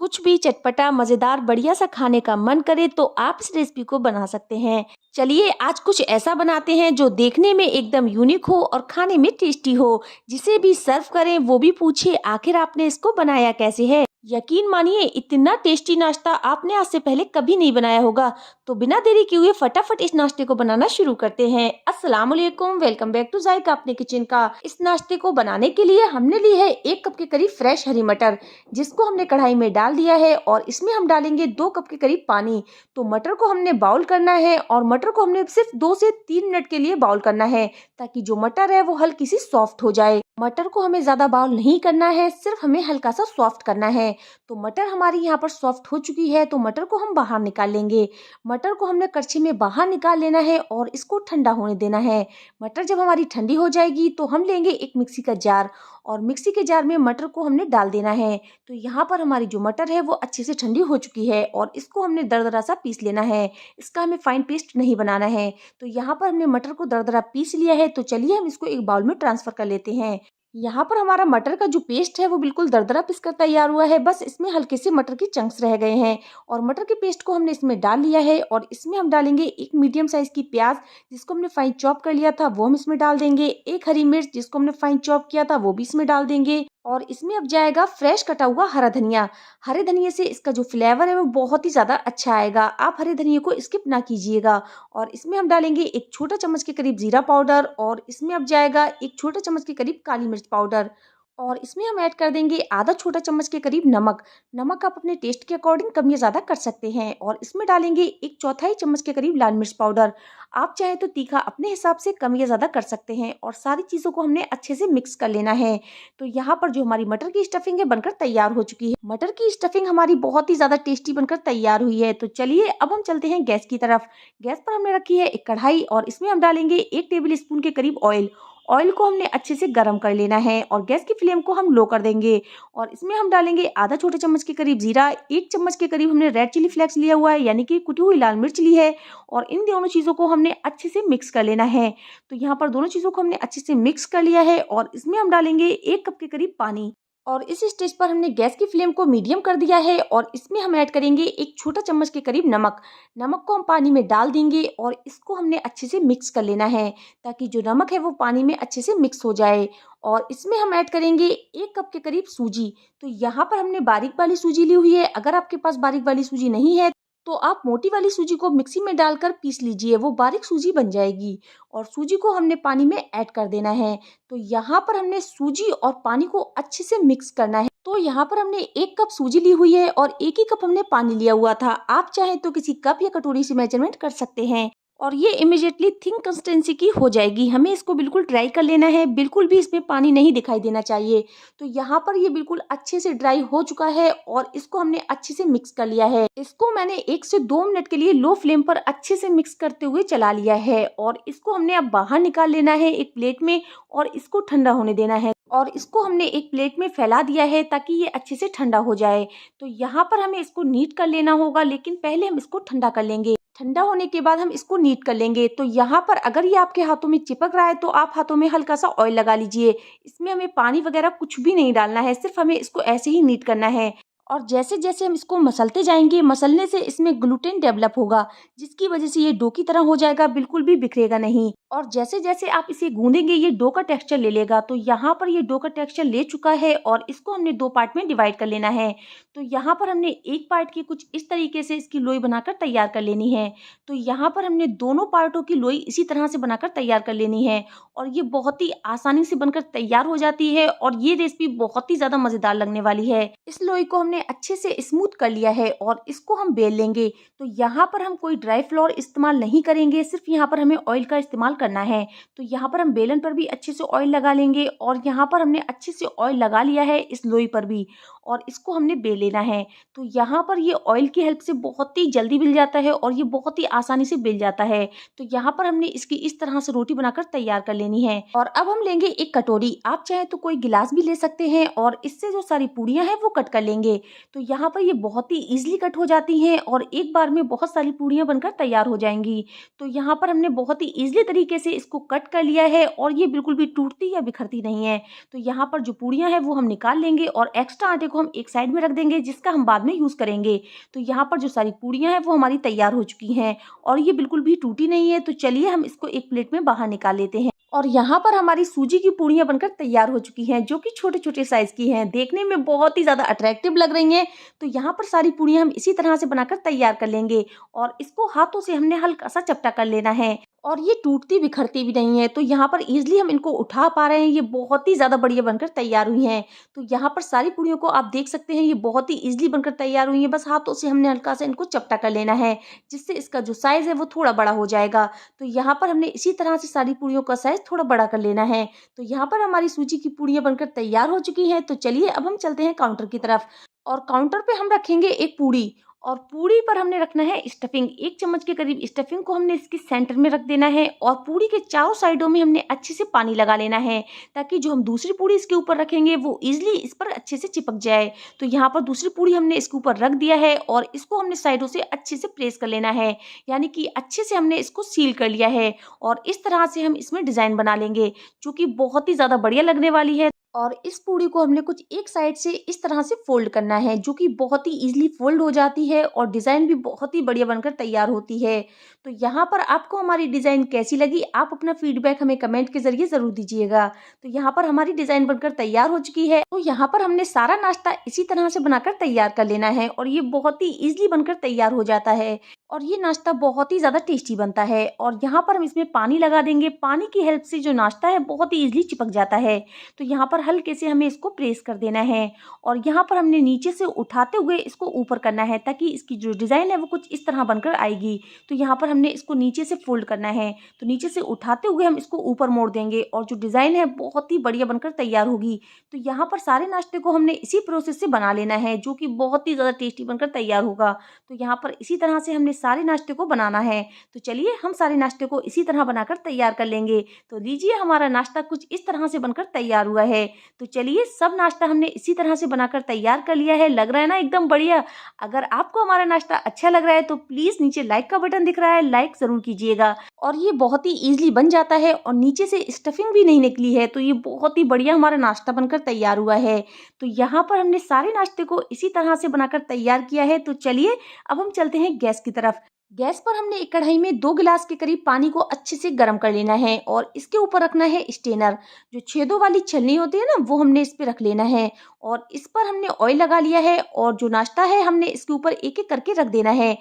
कुछ भी चटपटा मज़ेदार बढ़िया सा खाने का मन करे तो आप इस रेसिपी को बना सकते हैं। चलिए आज कुछ ऐसा बनाते हैं जो देखने में एकदम यूनिक हो और खाने में टेस्टी हो। जिसे भी सर्व करें वो भी पूछे आखिर आपने इसको बनाया कैसे है। यकीन मानिए इतना टेस्टी नाश्ता आपने आज से पहले कभी नहीं बनाया होगा। तो बिना देरी किए हुए फटाफट इस नाश्ते को बनाना शुरू करते हैं। अस्सलाम वालेकुम, वेलकम बैक टू जायका अपने किचन का। इस नाश्ते को बनाने के लिए हमने ली है 1 कप के करीब फ्रेश हरी मटर, जिसको हमने कढ़ाई में डाल दिया है और इसमें हम डालेंगे 2 कप के करीब पानी। तो मटर को हमने बाउल करना है और मटर को हमने सिर्फ 2 से 3 मिनट के लिए बाउल करना है, ताकि जो मटर है वो हल्की सी सॉफ्ट हो जाए। मटर को हमें ज्यादा बाउल नहीं करना है, सिर्फ हमें हल्का सा सॉफ्ट करना है। तो मटर हमारी यहाँ पर सॉफ्ट हो चुकी है, तो मटर को हम बाहर निकाल लेंगे। मटर को हमने कड़छी में बाहर निकाल लेना है और इसको ठंडा होने देना है। मटर जब हमारी ठंडी हो जाएगी तो हम लेंगे एक मिक्सी का जार और मिक्सी के जार में मटर को हमने डाल देना है। तो यहाँ पर हमारी जो मटर है वो अच्छे से ठंडी हो चुकी है और इसको हमने दरदरा सा पीस लेना है। इसका हमें फाइन पेस्ट नहीं बनाना है। तो यहाँ पर हमने मटर को दरदरा पीस लिया है। तो चलिए हम इसको एक बाउल में ट्रांसफर कर लेते हैं। यहाँ पर हमारा मटर का जो पेस्ट है वो बिल्कुल दरदरा पिसकर तैयार हुआ है। बस इसमें हल्के से मटर के चंक्स रह गए हैं और मटर के पेस्ट को हमने इसमें डाल लिया है और इसमें हम डालेंगे एक मीडियम साइज की प्याज, जिसको हमने फाइन चॉप कर लिया था वो हम इसमें डाल देंगे। एक हरी मिर्च जिसको हमने फाइन चॉप किया था वो भी इसमें डाल देंगे और इसमें अब जाएगा फ्रेश कटा हुआ हरा धनिया। हरे धनिये से इसका जो फ्लेवर है वो बहुत ही ज्यादा अच्छा आएगा। आप हरे धनिये को स्किप ना कीजिएगा। और इसमें हम डालेंगे एक छोटा चम्मच के करीब जीरा पाउडर और इसमें अब जाएगा एक छोटा चम्मच के करीब काली मिर्च पाउडर और इसमें हम ऐड कर देंगे आधा छोटा चम्मच के करीब नमक। नमक आप अपने टेस्ट के अकॉर्डिंग कम या ज़्यादा कर सकते हैं। और इसमें डालेंगे एक चौथाई चम्मच के करीब लाल मिर्च पाउडर। आप चाहे तो तीखा अपने हिसाब से कम या ज़्यादा कर सकते हैं। और सारी चीज़ों को हमने अच्छे से मिक्स कर लेना है। तो यहाँ पर जो हमारी मटर की स्टफिंग है बनकर तैयार हो चुकी है। मटर की स्टफिंग हमारी बहुत ही ज़्यादा टेस्टी बनकर तैयार हुई है। तो चलिए अब हम चलते हैं गैस की तरफ। गैस पर हमने रखी है एक कढ़ाई और इसमें हम डालेंगे 1 टेबल स्पून के करीब ऑयल। ऑयल को हमने अच्छे से गर्म कर लेना है और गैस की फ्लेम को हम लो कर देंगे। और इसमें हम डालेंगे आधा छोटा चम्मच के करीब जीरा, 1 चम्मच के करीब हमने रेड चिली फ्लेक्स लिया हुआ है, यानी कि कुटी हुई लाल मिर्च ली है। और इन दोनों चीज़ों को हमने अच्छे से मिक्स कर लेना है। तो यहाँ पर दोनों चीज़ों को हमने अच्छे से मिक्स कर लिया है और इसमें हम डालेंगे 1 कप के करीब पानी। और इस स्टेज पर हमने गैस की फ्लेम को मीडियम कर दिया है और इसमें हम ऐड करेंगे एक छोटा चम्मच के करीब नमक। नमक को हम पानी में डाल देंगे और इसको हमने अच्छे से मिक्स कर लेना है, ताकि जो नमक है वो पानी में अच्छे से मिक्स हो जाए। और इसमें हम ऐड करेंगे 1 कप के करीब सूजी। तो यहाँ पर हमने बारीक वाली सूजी ली हुई है। अगर आपके पास बारीक वाली सूजी नहीं है तो आप मोटी वाली सूजी को मिक्सी में डालकर पीस लीजिए, वो बारीक सूजी बन जाएगी। और सूजी को हमने पानी में ऐड कर देना है। तो यहाँ पर हमने सूजी और पानी को अच्छे से मिक्स करना है। तो यहाँ पर हमने 1 कप सूजी ली हुई है और 1 ही कप हमने पानी लिया हुआ था। आप चाहे तो किसी कप या कटोरी से मेजरमेंट कर सकते हैं। और ये इमीडिएटली थिक कंसिस्टेंसी की हो जाएगी। हमें इसको बिल्कुल ड्राई कर लेना है, बिल्कुल भी इसमें पानी नहीं दिखाई देना चाहिए। तो यहाँ पर ये बिल्कुल अच्छे से ड्राई हो चुका है और इसको हमने अच्छे से मिक्स कर लिया है। इसको मैंने 1 से 2 मिनट के लिए लो फ्लेम पर अच्छे से मिक्स करते हुए चला लिया है और इसको हमने अब बाहर निकाल लेना है एक प्लेट में और इसको ठंडा होने देना है। और इसको हमने एक प्लेट में फैला दिया है ताकि ये अच्छे से ठंडा हो जाए। तो यहाँ पर हमें इसको नीट कर लेना होगा, लेकिन पहले हम इसको ठंडा कर लेंगे। ठंडा होने के बाद हम इसको नीट कर लेंगे। तो यहाँ पर अगर ये आपके हाथों में चिपक रहा है तो आप हाथों में हल्का सा ऑयल लगा लीजिए। इसमें हमें पानी वगैरह कुछ भी नहीं डालना है, सिर्फ हमें इसको ऐसे ही नीट करना है। और जैसे जैसे हम इसको मसलते जाएंगे, मसलने से इसमें ग्लूटेन डेवलप होगा, जिसकी वजह से ये डो की तरह हो जाएगा, बिल्कुल भी बिखरेगा नहीं। और जैसे जैसे आप इसे गूंदेंगे ये डो का टेक्सचर ले लेगा। तो यहाँ पर ये डो का टेक्सचर ले चुका है और इसको हमने 2 पार्ट में डिवाइड कर लेना है। तो यहाँ पर हमने एक पार्ट की कुछ इस तरीके से इसकी लोई बनाकर तैयार कर लेनी है। तो यहाँ पर हमने दोनों पार्टों की लोई इसी तरह से बनाकर तैयार कर लेनी है और ये बहुत ही आसानी से बनकर तैयार हो जाती है और ये रेसिपी बहुत ही ज्यादा मजेदार लगने वाली है। इस लोई को हमने अच्छे से स्मूथ कर लिया है और इसको हम बेल लेंगे। तो यहाँ पर हम कोई ड्राई फ्लोर इस्तेमाल नहीं करेंगे, सिर्फ यहाँ पर हमें ऑयल का इस्तेमाल करना है। तो यहाँ पर हम बेलन पर भी अच्छे से ऑयल लगा लेंगे और यहाँ पर हमने अच्छे से ऑयल लगा लिया है इस लोई पर भी और इसको हमने बेल लेना है। तो यहाँ पर ये ऑयल की हेल्प से बहुत ही जल्दी मिल जाता है और ये बहुत ही आसानी से बेल जाता है। तो यहाँ पर हमने इसकी इस तरह से रोटी बनाकर तैयार कर लेनी है। और अब हम लेंगे एक कटोरी, आप चाहे तो कोई गिलास भी ले सकते हैं और इससे जो सारी पूड़ियाँ हैं वो कट कर लेंगे। तो यहाँ पर ये बहुत ही ईजिली कट हो जाती हैं और एक बार में बहुत सारी पूड़ियाँ बनकर तैयार हो जाएंगी। तो यहाँ पर हमने बहुत ही ईजिली तरीके से इसको कट कर लिया है और ये बिल्कुल भी टूटती या बिखरती नहीं है। तो यहाँ पर जो पूड़ियाँ हैं वो हम निकाल लेंगे और एक्स्ट्रा आटे को हम एक साइड में रख देंगे जिसका हम बाद में यूज़ करेंगे। तो यहाँ पर जो सारी पूड़ियाँ हैं वो हमारी तैयार हो चुकी हैं और ये बिल्कुल भी टूटी नहीं है। तो चलिए हम इसको एक प्लेट में बाहर निकाल लेते हैं। और यहाँ पर हमारी सूजी की पूड़ियाँ बनकर तैयार हो चुकी हैं, जो कि छोटे-छोटे साइज़ की हैं, देखने में बहुत ही ज़्यादा अट्रैक्टिव लग रही हैं। तो यहाँ पर सारी पूड़ियाँ हम इसी तरह से बनाकर तैयार कर लेंगे और इसको हाथों से हमने हल्का-सा चपटा कर लेना है और ये टूटती बिखरती भी नहीं है। तो यहाँ पर ईज़िली हम इनको उठा पा रहे हैं, ये बहुत ही ज़्यादा बढ़िया बनकर तैयार हुई हैं। तो यहाँ पर सारी पूड़ियों को आप देख सकते हैं, ये बहुत ही ईज़िली बनकर तैयार हुई हैं। बस हाथों से हमने हल्का-सा इनको चपटा कर लेना है, जिससे इसका जो साइज़ है वो थोड़ा बड़ा हो जाएगा। तो यहाँ पर हमने इसी तरह से सारी पूड़ियों का साइज़ थोड़ा बड़ा कर लेना है। तो यहाँ पर हमारी सूजी की पूड़ियाँ बनकर तैयार हो चुकी हैं। तो चलिए अब हम चलते हैं काउंटर की तरफ और काउंटर पे हम रखेंगे एक पूड़ी और पूड़ी पर हमने रखना है स्टफिंग। 1 चम्मच के करीब स्टफिंग को हमने इसके सेंटर में रख देना है और पूड़ी के चारों साइडों में हमने अच्छे से पानी लगा लेना है, ताकि जो हम दूसरी पूड़ी इसके ऊपर रखेंगे वो ईज़िली इस पर अच्छे से चिपक जाए। तो यहाँ पर दूसरी पूड़ी हमने इसके ऊपर रख दिया है और इसको हमने साइडों से अच्छे से प्रेस कर लेना है, यानी कि अच्छे से हमने इसको सील कर लिया है और इस तरह से हम इसमें डिज़ाइन बना लेंगे, जो कि बहुत ही ज़्यादा बढ़िया लगने वाली है। और इस पूड़ी को हमने कुछ एक साइड से इस तरह से फोल्ड करना है, जो कि बहुत ही ईज़िली फोल्ड हो जाती है और डिज़ाइन भी बहुत ही बढ़िया बनकर तैयार होती है। तो यहाँ पर आपको हमारी डिज़ाइन कैसी लगी, आप अपना फीडबैक हमें कमेंट के ज़रिए ज़रूर दीजिएगा। तो यहाँ पर हमारी डिज़ाइन बनकर तैयार हो चुकी है। तो यहाँ पर हमने सारा नाश्ता इसी तरह से बनाकर तैयार कर लेना है और ये बहुत ही ईज़िली बनकर तैयार हो जाता है और ये नाश्ता बहुत ही ज़्यादा टेस्टी बनता है। और यहाँ पर हम इसमें पानी लगा देंगे, पानी की हेल्प से जो नाश्ता है बहुत ही ईज़िली चिपक जाता है। तो यहाँ पर हल्के से हमें इसको प्रेस कर देना है और यहाँ पर हमने नीचे से उठाते हुए इसको ऊपर करना है, ताकि इसकी जो डिज़ाइन है वो कुछ इस तरह बनकर आएगी। तो यहाँ पर हमने इसको नीचे से फोल्ड करना है, तो नीचे से उठाते हुए हम इसको ऊपर मोड़ देंगे और जो डिज़ाइन है बहुत ही बढ़िया बनकर तैयार होगी। तो यहाँ पर सारे नाश्ते को हमने इसी प्रोसेस से बना लेना है, जो कि बहुत ही ज़्यादा टेस्टी बनकर तैयार होगा। तो यहाँ पर इसी तरह से हमने सारे नाश्ते को बनाना है। तो चलिए हम सारे नाश्ते को इसी तरह बनाकर तैयार कर लेंगे। तो लीजिए हमारा नाश्ता कुछ इस तरह से बनकर तैयार हुआ है। तो चलिए सब नाश्ता हमने इसी तरह से बनाकर तैयार कर लिया है। लग रहा है ना एकदम बढ़िया। अगर आपको हमारा नाश्ता अच्छा लग रहा है तो प्लीज़ नीचे लाइक का बटन दिख रहा है, लाइक ज़रूर कीजिएगा। और ये बहुत ही ईज़िली बन जाता है और नीचे से स्टफिंग भी नहीं निकली है, तो ये बहुत ही बढ़िया हमारा नाश्ता बनकर तैयार हुआ है। तो यहाँ पर हमने सारे नाश्ते को इसी तरह से बनाकर तैयार किया है। तो चलिए अब हम चलते हैं गैस की तरफ। गैस पर हमने एक कढ़ाई में 2 गिलास के करीब पानी को अच्छे से गर्म कर लेना है और इसके ऊपर रखना है स्टेनर। जो छेदों वाली छलनी होती है ना, वो हमने इस पे रख लेना है और इस पर हमने ऑयल लगा लिया है और जो नाश्ता है हमने इसके ऊपर एक-एक करके रख देना है।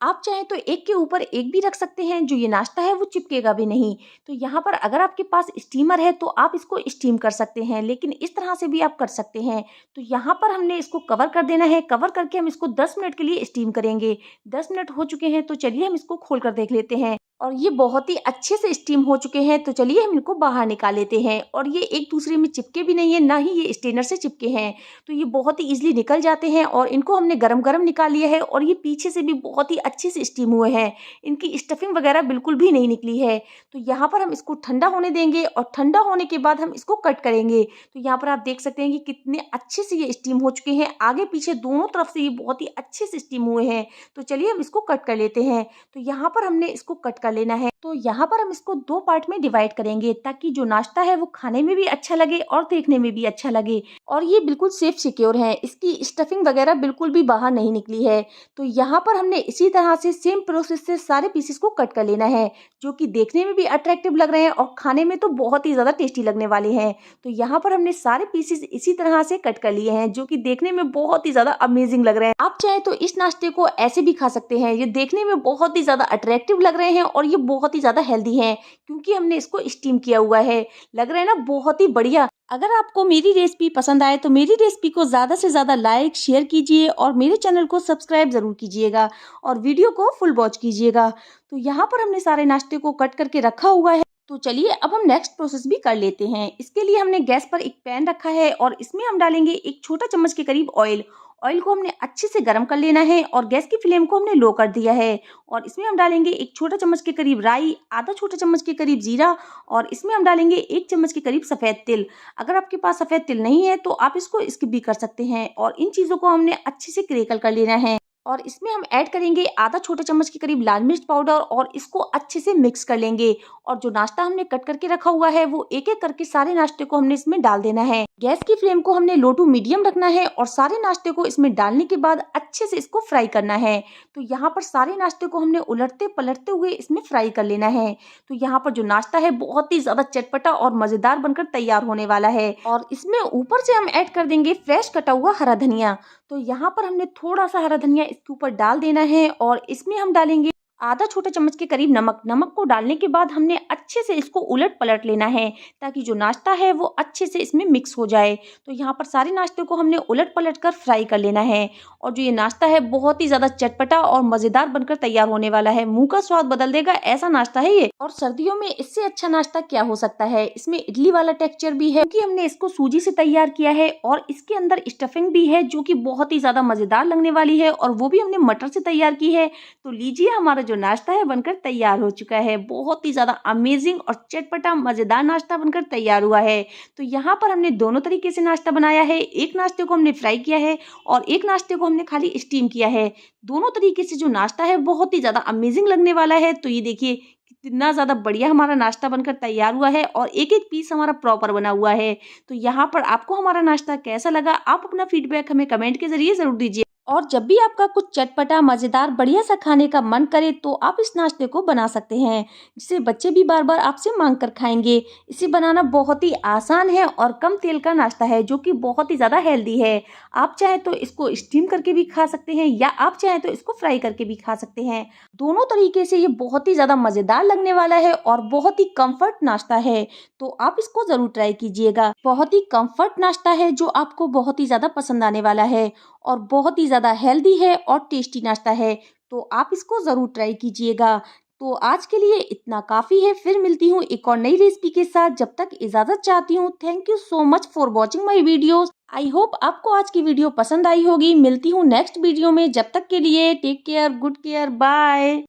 आप चाहें तो एक के ऊपर एक भी रख सकते हैं, जो ये नाश्ता है वो चिपकेगा भी नहीं। तो यहाँ पर अगर आपके पास स्टीमर है तो आप इसको स्टीम कर सकते हैं, लेकिन इस तरह से भी आप कर सकते हैं। तो यहाँ पर हमने इसको कवर कर देना है, कवर करके हम इसको 10 मिनट के लिए स्टीम करेंगे। 10 मिनट हो चुके हैं, तो चलिए हम इसको खोल कर देख लेते हैं और ये बहुत ही अच्छे से स्टीम हो चुके हैं। तो चलिए हम इनको बाहर निकाल लेते हैं और ये एक दूसरे में चिपके भी नहीं है, ना ही ये स्टेनर से चिपके हैं। तो ये बहुत ही ईजिली निकल जाते हैं और इनको हमने गरम-गरम निकाल लिया है और ये पीछे से भी बहुत ही अच्छे से स्टीम हुए हैं। इनकी स्टफिंग वगैरह बिल्कुल भी नहीं निकली है। तो यहाँ पर हम इसको ठंडा होने देंगे और ठंडा होने के बाद हम इसको कट करेंगे। तो यहाँ पर आप देख सकते हैं कि कितने अच्छे से ये स्टीम हो चुके हैं, आगे पीछे दोनों तरफ से ये बहुत ही अच्छे से स्टीम हुए हैं। तो चलिए हम इसको कट कर लेते हैं। तो यहाँ पर हमने इसको कट कर लेना है। तो यहाँ पर हम इसको 2 पार्ट में डिवाइड करेंगे, ताकि जो नाश्ता है वो खाने में भी अच्छा लगे और देखने में भी अच्छा लगे। और ये बिल्कुल सेफ सिक्योर है, इसकी स्टफिंग वगैरह बिल्कुल भी बाहर नहीं निकली है। तो यहाँ पर हमने इसी तरह से सेम प्रोसेस से सारे पीसेस को कट कर लेना है, जो कि देखने में भी अट्रैक्टिव लग रहे हैं और खाने में तो बहुत ही ज़्यादा टेस्टी लगने वाले हैं। तो यहाँ पर हमने सारे पीसेस इसी तरह से कट कर लिए हैं, जो कि देखने में बहुत ही ज़्यादा अमेजिंग लग रहे हैं। आप चाहे तो इस नाश्ते को ऐसे भी खा सकते हैं, ये देखने में बहुत ही ज़्यादा अट्रैक्टिव लग रहे हैं और ये बहुत ही ज़्यादा हेल्दी है, क्योंकि हमने इसको स्टीम किया हुआ है। लग रहा है ना बहुत ही बढ़िया। अगर आपको मेरी रेसिपी पसंद आए तो मेरी रेसिपी को ज़्यादा से ज़्यादा लाइक शेयर कीजिए और मेरे चैनल को सब्सक्राइब ज़रूर कीजिएगा और वीडियो को फुल वॉच कीजिएगा। तो यहाँ पर हमने सारे नाश्ते को कट करके रखा हुआ है। तो चलिए अब हम नेक्स्ट प्रोसेस भी कर लेते हैं। इसके लिए हमने गैस पर एक पैन रखा है और इसमें हम डालेंगे एक छोटा चम्मच के करीब ऑयल। ऑयल को हमने अच्छे से गर्म कर लेना है और गैस की फ्लेम को हमने लो कर दिया है और इसमें हम डालेंगे एक छोटा चम्मच के करीब राई, आधा छोटा चम्मच के करीब जीरा और इसमें हम डालेंगे 1 चम्मच के करीब सफ़ेद तिल। अगर आपके पास सफ़ेद तिल नहीं है तो आप इसको स्किप भी कर सकते हैं और इन चीज़ों को हमने अच्छे से क्रैकल कर लेना है। और इसमें हम ऐड करेंगे आधा छोटा चम्मच के करीब लाल मिर्च पाउडर और इसको अच्छे से मिक्स कर लेंगे। और जो नाश्ता हमने कट करके रखा हुआ है वो एक एक करके सारे नाश्ते को हमने इसमें डाल देना है। गैस की फ्लेम को हमने लो टू मीडियम रखना है और सारे नाश्ते को इसमें डालने के बाद अच्छे से इसको फ्राई करना है। तो यहाँ पर सारे नाश्ते को हमने उलटते पलटते हुए इसमें फ्राई कर लेना है। तो यहाँ पर जो नाश्ता है बहुत ही ज़्यादा चटपटा और मज़ेदार बनकर तैयार होने वाला है और इसमें ऊपर से हम ऐड कर देंगे फ्रेश कटा हुआ हरा धनिया। तो यहाँ पर हमने थोड़ा सा हरा धनिया इसके ऊपर डाल देना है और इसमें हम डालेंगे आधा छोटा चम्मच के करीब नमक। नमक को डालने के बाद हमने अच्छे से इसको उलट पलट लेना है ताकि जो नाश्ता है वो अच्छे से इसमें मिक्स हो जाए। तो यहाँ पर सारे नाश्ते को हमने उलट पलट कर फ्राई कर लेना है और जो ये नाश्ता है बहुत ही ज़्यादा चटपटा और मज़ेदार बनकर तैयार होने वाला है। मुंह का स्वाद बदल देगा ऐसा नाश्ता है ये। और सर्दियों में इससे अच्छा नाश्ता क्या हो सकता है। इसमें इडली वाला टेक्सचर भी है क्योंकि हमने इसको सूजी से तैयार किया है और इसके अंदर स्टफिंग भी है जो कि बहुत ही ज़्यादा मज़ेदार लगने वाली है और वो भी हमने मटर से तैयार की है। तो लीजिए हमारा जो नाश्ता है बनकर तैयार हो चुका है। बहुत ही ज़्यादा अमेजिंग और चटपटा मज़ेदार नाश्ता बनकर तैयार हुआ है। तो यहाँ पर हमने दोनों तरीके से नाश्ता बनाया है। एक नाश्ते को हमने फ्राई किया है और एक नाश्ते को हमने खाली स्टीम किया है। दोनों तरीके से जो नाश्ता है बहुत ही ज़्यादा अमेजिंग लगने वाला है। तो ये देखिए कितना ज़्यादा बढ़िया हमारा नाश्ता बनकर तैयार हुआ है और एक एक पीस हमारा प्रॉपर बना हुआ है। तो यहाँ पर आपको हमारा नाश्ता कैसा लगा, आप अपना फीडबैक हमें कमेंट के जरिए ज़रूर दीजिए। और जब भी आपका कुछ चटपटा मज़ेदार बढ़िया सा खाने का मन करे तो आप इस नाश्ते को बना सकते हैं जिसे बच्चे भी बार बार आपसे मांग कर खाएंगे। इसे बनाना बहुत ही आसान है और कम तेल का नाश्ता है जो कि बहुत ही ज़्यादा हेल्दी है। आप चाहें तो इसको स्टीम करके भी खा सकते हैं या आप चाहें तो इसको फ्राई करके भी खा सकते हैं। दोनों तरीके से ये बहुत ही ज़्यादा मज़ेदार लगने वाला है और बहुत ही कम्फर्ट नाश्ता है। तो आप इसको ज़रूर ट्राई कीजिएगा। बहुत ही कम्फर्ट नाश्ता है जो आपको बहुत ही ज़्यादा पसंद आने वाला है और बहुत ही ज़्यादा हेल्दी है और टेस्टी नाश्ता है। तो आप इसको ज़रूर ट्राई कीजिएगा। तो आज के लिए इतना काफ़ी है। फिर मिलती हूँ एक और नई रेसिपी के साथ। जब तक इजाज़त चाहती हूँ। Thank you so much for watching my videos. I hope आपको आज की वीडियो पसंद आई होगी। मिलती हूँ नेक्स्ट वीडियो में। जब तक के लिए take care, good care, bye.